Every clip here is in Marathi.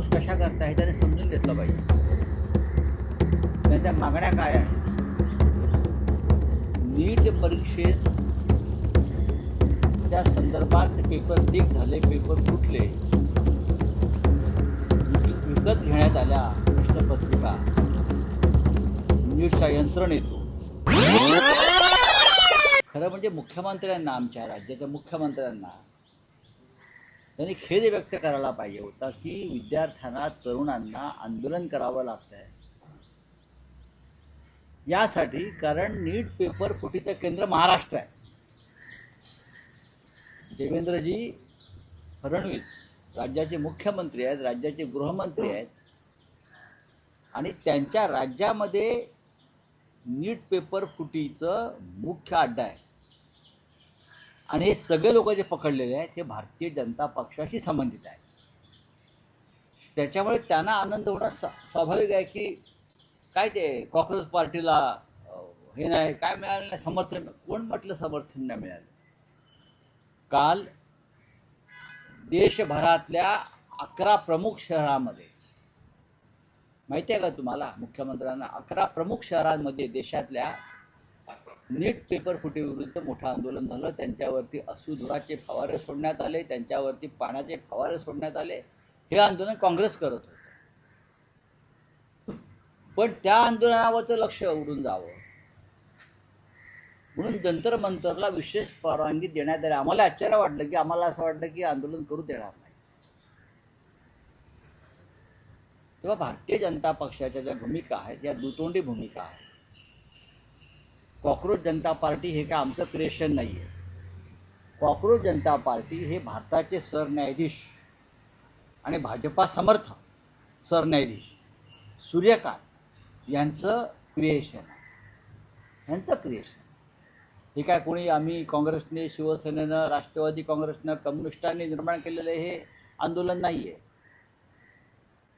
आक्रोश कशा करता हे त्याने समजून घेतलं पाहिजे. त्यांच्या मागण्या काय आहेत? नीट परीक्षेत त्या संदर्भात पेपर लीक झाले, पेपर फुटले, विकत घेण्यात आल्या प्रश्नपत्रिका नीटच्या यंत्रणेतून. खरं म्हणजे मुख्यमंत्र्यांना, आमच्या राज्याच्या मुख्यमंत्र्यांना त्यांनी खेद व्यक्त करायला पाहिजे होता की विद्यार्थ्यांना, तरुणांना आंदोलन करावं लागतं आहे यासाठी, कारण नीट पेपर फुटीचं केंद्र महाराष्ट्र आहे. देवेंद्रजी फडणवीस राज्याचे मुख्यमंत्री आहेत, राज्याचे गृहमंत्री आहेत, आणि त्यांच्या राज्यामध्ये नीट पेपर फुटीचं मुख्य अड्डा आहे. आणि हे सगळे लोक जे पकडलेले आहेत हे भारतीय जनता पक्षाशी संबंधित आहेत. त्याच्यामुळे त्यांना आनंद होणं स्वाभाविक आहे की काय ते कॉक्रोच पार्टीला हे नाही, काय मिळालं नाही समर्थन. कोण म्हटलं समर्थन नाही मिळालं? काल देशभरातल्या 11 प्रमुख शहरांमध्ये, माहिती आहे का तुम्हाला, मुख्यमंत्र्यांना 11 प्रमुख शहरांमध्ये देशातल्या नीट पेपर फुटीविरुद्ध मोठं आंदोलन झालं. त्यांच्यावरती अश्रुधुराचे फवारे सोडण्यात आले, त्यांच्यावरती पाण्याचे फवारे सोडण्यात आले. हे आंदोलन काँग्रेस करत होतं, पण त्या आंदोलनावरचं लक्ष उडून जावं म्हणून जंतर मंतरला विशेष परवानगी देण्यात आली. आम्हाला आश्चर्य वाटलं की आम्हाला असं वाटलं की आंदोलन करू देणार नाही. तेव्हा भारतीय जनता पक्षाच्या ज्या भूमिका आहेत या दुतोंडी भूमिका आहेत. कॉक्रोच जनता पार्टी हे काय आमचं क्रिएशन नाही आहे. कॉक्रोच जनता पार्टी हे भारताचे सरन्यायाधीश आणि भाजपा समर्थक सरन्यायाधीश सूर्यकांत यांचं क्रिएशन आहे, यांचं क्रिएशन. हे काय कोणी आम्ही काँग्रेसने, शिवसेनेनं, राष्ट्रवादी काँग्रेसनं, कम्युनिस्टांनी निर्माण केलेलं हे आंदोलन नाही आहे.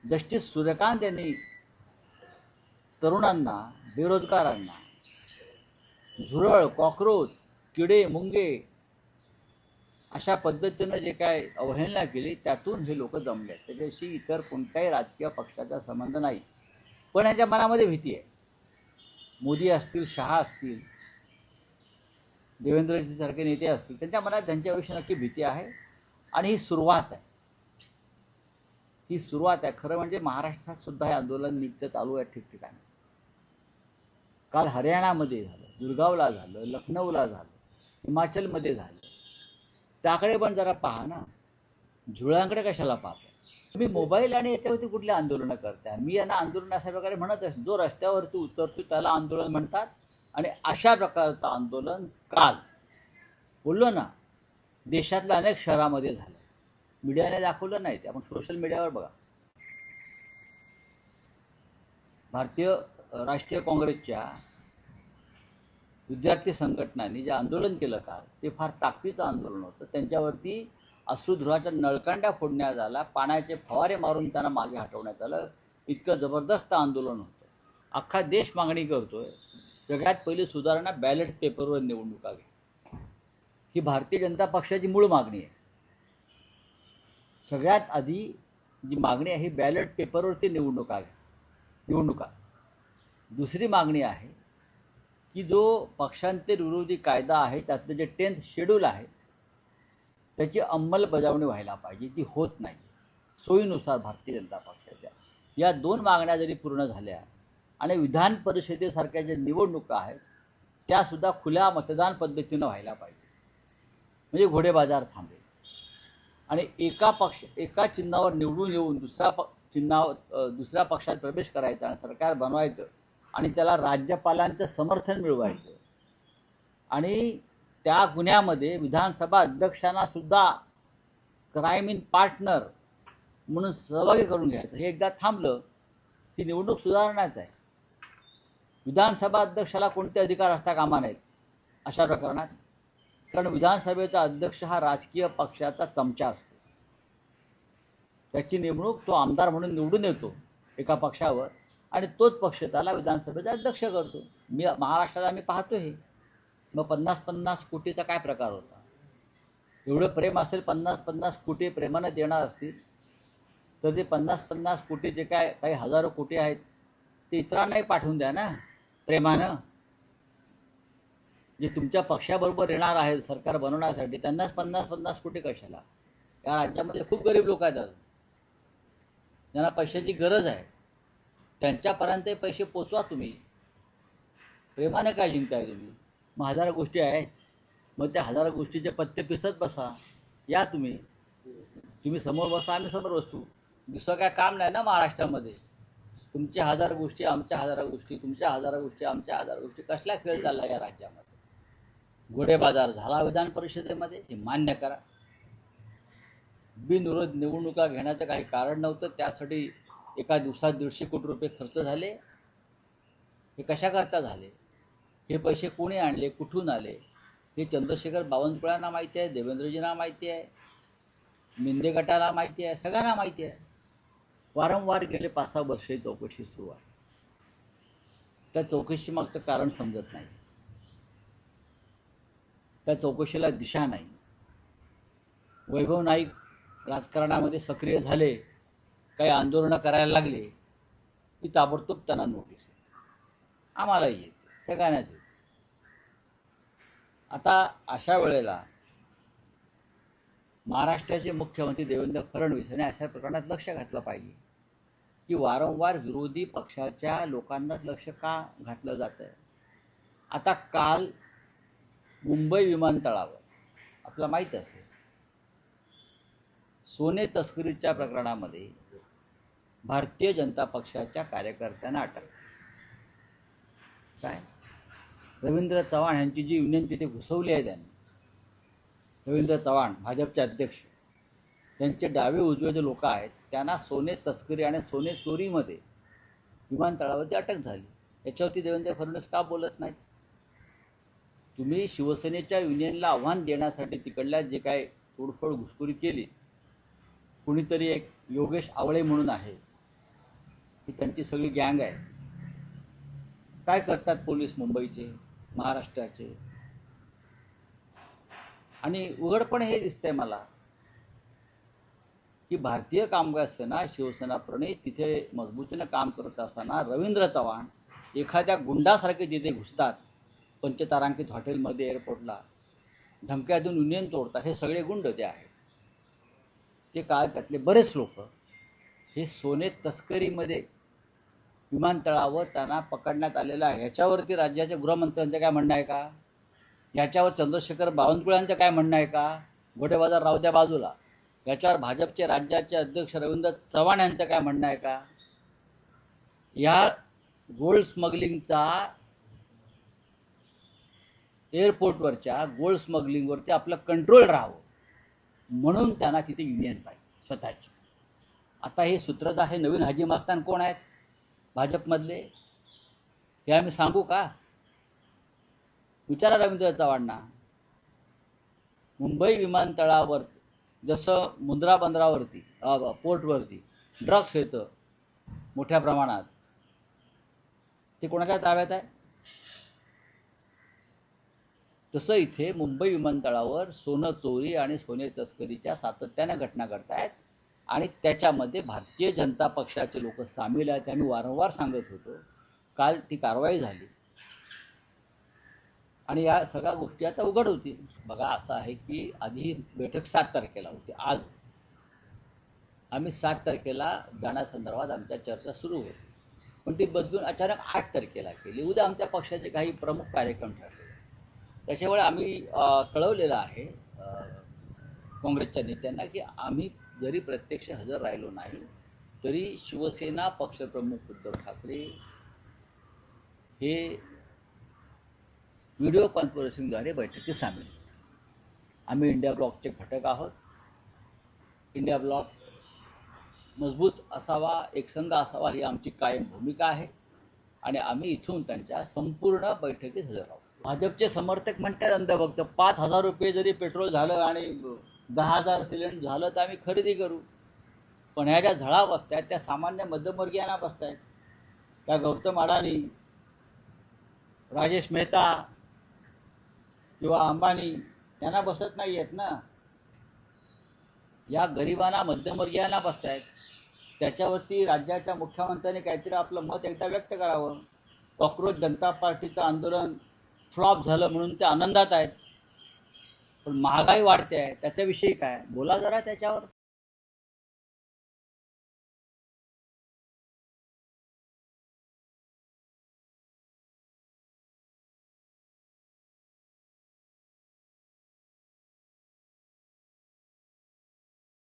जस्टिस सूर्यकांत यांनी तरुणांना, बेरोजगारांना, झुरळ, कॉक्रोच, किडे, मुंगे अशा पद्धतीनं जे काय अवहेलना केली त्यातून हे लोक जमले. त्याच्याशी इतर कोणत्याही राजकीय पक्षाचा संबंध नाही. पण यांच्या मनामध्ये भीती आहे. मोदी असतील, शहा असतील, देवेंद्रजी सारखे नेते असतील, त्यांच्या मनात त्यांच्याविषयी नक्की भीती आहे. आणि ही सुरुवात आहे, ही सुरुवात आहे. खरं म्हणजे महाराष्ट्रात सुद्धा हे आंदोलन नीटचं चालू आहे ठिकठिकाणी. काल हरियाणामध्ये झालं, गुरगावला झालं, लखनौला झालं, हिमाचलमध्ये झालं. त्याकडे पण जरा पहा ना, झुळांकडे कशाला पाहता? तुम्ही मोबाईल आणि याच्यावरती कुठले आंदोलनं करताय? मी यांना आंदोलन अशा प्रकारे म्हणत असतो, जो रस्त्यावरती उतरतो त्याला आंदोलन म्हणतात. आणि अशा प्रकारचं आंदोलन काल बोललो ना देशातल्या अनेक शहरामध्ये झालं. मीडियाने दाखवलं नाही, ते आपण सोशल मीडियावर बघा. भारतीय राष्ट्रीय काँग्रेसच्या विद्यार्थी संघटनांनी जे आंदोलन केलं काल ते फार ताकदीचं आंदोलन होतं. त्यांच्यावरती अश्रुधुराच्या नळकांड्या फोडण्यात आला, पाण्याचे फवारे मारून त्यांना मागे हटवण्यात आलं. इतकं जबरदस्त आंदोलन होतं. अख्खा देश मागणी करतोय सगळ्यात पहिली सुधारणा बॅलेट पेपरवर निवडणुका घ्या. ही भारतीय जनता पक्षाची मूळ मागणी आहे. सगळ्यात आधी जी मागणी आहे ही बॅलेट पेपरवरती निवडणुका घ्या, निवडणुका. दुसरी मागणी आहे की जो पक्षांतर विरोधी कायदा आहे त्यातलं जे 10th शेड्यूल आहे त्याची अंमलबजावणी व्हायला पाहिजे. ती होत नाही सोयीनुसार भारतीय जनता पक्षाच्या. या 2 मागण्या जरी पूर्ण झाल्या आणि विधान परिषदेसारख्या ज्या निवडणुका आहेत त्यासुद्धा खुल्या मतदान पद्धतीनं व्हायला पाहिजे, म्हणजे घोडेबाजार थांबेल. आणि एका चिन्हावर निवडून येऊन दुसऱ्या पक्षात प्रवेश करायचा आणि सरकार बनवायचं आणि त्याला राज्यपालांचं समर्थन मिळवायचं. आणि त्या गुन्ह्यामध्ये विधानसभा अध्यक्षांना सुद्धा क्राईम इन पार्टनर म्हणून सहभागी करून घ्यायचं. हे एकदा थांबलं की निवडणूक सुधारणाच आहे. विधानसभा अध्यक्षाला कोणते अधिकार असता कामा नाहीत अशा प्रकरणात, कारण विधानसभेचा अध्यक्ष हा राजकीय पक्षाचा चमचा असतो. त्याची नेमणूक तो आमदार म्हणून निवडून येतो एका पक्षावर आणि तोच पक्ष त्याला विधानसभेचा अध्यक्ष करतो. महाराष्ट्रात आम्ही पाहतो हे. मग 50-50 कोटीचा काय प्रकार होता? एवढं प्रेम असेल, 50-50 कोटी प्रेमानं देणार असतील तर ते 50-50 कोटी जे काय काही हजारो कोटी आहेत ते इतरांनाही पाठवून द्या ना प्रेमानं. जे तुमच्या पक्षाबरोबर येणार आहेत सरकार बनवण्यासाठी त्यांनाच 50-50 कोटी कशाला? या राज्यामध्ये खूप गरीब लोक आहेत अजून, ज्यांना पैशाची गरज आहे. त्यांच्यापर्यंत पैसे पोचवा तुम्ही. प्रेमानं काय जिंकताय तुम्ही? मग हजार गोष्टी आहेत, मग त्या हजार गोष्टीचे पत्ते पिसत बसा. या तुम्ही समोर बसा, आम्ही समोर बसतो. दुसरं काय काम नाही ना महाराष्ट्रामध्ये. तुमच्या हजार गोष्टी आमच्या हजार गोष्टी, तुमच्या हजार गोष्टी आमच्या हजार गोष्टी, कसला खेळ चालला या राज्यामध्ये? घोडेबाजार झाला विधान परिषदेमध्ये, हे मान्य करा. बिनविरोध निवडणुका घेण्याचं काही कारण नव्हतं. त्यासाठी एका दिवसात 150 कोटी रुपये खर्च झाले. हे कशाकरता झाले? हे पैसे कोणी आणले, कुठून आले? हे चंद्रशेखर बावनकुळ्यांना माहिती आहे, देवेंद्रजींना माहिती आहे, मिंदे गटाला माहिती आहे, सगळ्यांना माहिती आहे. वारंवार गेले 5-6 वर्षे चौकशी सुरू आहे. त्या चौकशी मागचं कारण समजत नाही. त्या चौकशीला दिशा नाही. वैभव नाईक राजकारणामध्ये सक्रिय झाले, काही आंदोलनं करायला लागले की ताबडतोब त्यांना नोटीस येते. आम्हालाही येते, सगळ्यांनाच येते. आता अशा वेळेला महाराष्ट्राचे मुख्यमंत्री देवेंद्र फडणवीस यांनी अशा प्रकरणात लक्ष घातलं पाहिजे की वारंवार विरोधी पक्षाच्या लोकांनाच लक्ष का घातलं जातं आहे. आता काल मुंबई विमानतळावर आपल्याला माहीत असेल सोने तस्करीच्या प्रकरणामध्ये भारतीय जनता पक्षाच्या कार्यकर्त्यांना अटक झाली. काय रवींद्र चव्हाण यांची जी युनियन तिथे घुसवली आहे त्यांनी, रवींद्र चव्हाण भाजपचे अध्यक्ष, त्यांचे डावे उजवे जे लोक आहेत त्यांना सोने तस्करी आणि सोने चोरीमध्ये विमानतळावरती अटक झाली. याच्यावरती देवेंद्र फडणवीस का बोलत नाहीत? तुम्ही शिवसेनेच्या युनियनला आव्हान देण्यासाठी तिकडल्या जे काय तोडफोड घुसखोरी केली, कुणीतरी एक योगेश आवळे म्हणून आहे, ही त्यांची सगळी गँग आहे. काय करतात पोलीस मुंबईचे, महाराष्ट्राचे? आणि उघडपणे हे दिसतंय मला की भारतीय कामगार सेना शिवसेना प्रणित तिथे मजबूतीनं काम करत असताना रवींद्र चव्हाण एखाद्या गुंडासारखे तिथे घुसतात. पंचतारांकित हॉटेलमध्ये, एअरपोर्टला धमक्या देऊन युनियन तोडतात. हे सगळे गुंड ते आहेत. ते काय त्यातले बरेच लोक हे सोने तस्करीमध्ये विमानतळावर त्यांना पकडण्यात आलेलं आहे. ह्याच्यावरती राज्याच्या गृहमंत्र्यांचं काय म्हणणं आहे का? याच्यावर चंद्रशेखर बावनकुळ्यांचं काय म्हणणं आहे का? घोडेबाजार राहू द्या बाजूला, याच्यावर भाजपचे राज्याचे अध्यक्ष रवींद्र चव्हाण यांचं काय म्हणणं आहे का? या गोल्ड स्मगलिंगचा, एअरपोर्टवरच्या गोल्ड स्मगलिंगवरती आपलं कंट्रोल राहावं म्हणून त्यांना तिथे युनियन पाहिजे स्वतःची. आता हे सूत्रधार, हे नवीन हाजी मस्तान कोण आहेत भाजपमधले, हे आम्ही सांगू का? विचारा रवींद्र चव्हाणांना. मुंबई विमानतळावर जसं मुंद्रा बंदरावरती, पोर्टवरती ड्रग्स येतं मोठ्या प्रमाणात, ते कोणाच्या ताब्यात आहे? तसं इथे मुंबई विमानतळावर सोनं चोरी आणि सोने तस्करीच्या सातत्याने घटना घडत आहेत आणि त्याच्यामध्ये भारतीय जनता पक्षाचे लोक सामील आहेत. आम्ही वारंवार सांगत होतो. काल ती कारवाई झाली आणि या सगळ्या गोष्टी आता उघड होतील. बघा, असं आहे की आधी बैठक 7 तारखेला होती. आज आम्ही 7 तारखेला जाण्यासंदर्भात आमच्या चर्चा सुरू होती, पण ती बदलून अचानक 8 तारखेला केली. उद्या आमच्या पक्षाचे काही प्रमुख कार्यक्रम ठरले. त्याच्यामुळे आम्ही कळवलेलं आहे काँग्रेसच्या नेत्यांना की आम्ही जरी प्रत्यक्ष हजर राहिलो नाही तरी शिवसेना पक्षप्रमुख उद्धव ठाकरे हे व्हिडिओ कॉन्फरन्सिंगद्वारे बैठकीत सामील. आम्ही इंडिया ब्लॉकचे घटक आहोत. इंडिया ब्लॉक मजबूत असावा, एकसंघ असावा, ही आमची कायम भूमिका आहे आणि आम्ही इथून त्यांच्या संपूर्ण बैठकीत हजर आहोत. भाजपचे समर्थक म्हणतात अंधभक्त, 5,000 रुपये जरी पेट्रोल झालं आणि 10,000 सिलेंडर झालं तर आम्ही खरेदी करू. पण ह्या ज्या झळा बसत आहेत त्या सामान्य मध्यमवर्गीयांना बसत आहेत. त्या गौतम अडाणी, राजेश मेहता किंवा अंबानी यांना बसत नाही आहेत ना. या गरिबांना, मध्यमवर्गीयांना बसत आहेत. त्याच्यावरती राज्याच्या मुख्यमंत्र्यांनी काहीतरी आपलं मत एकदा व्यक्त करावं. कॉक्रोच जनता पार्टीचं आंदोलन फ्लॉप झालं म्हणून ते आनंदात आहेत, पण महागाई वाढते आहे त्याच्याविषयी काय बोला जरा त्याच्यावर.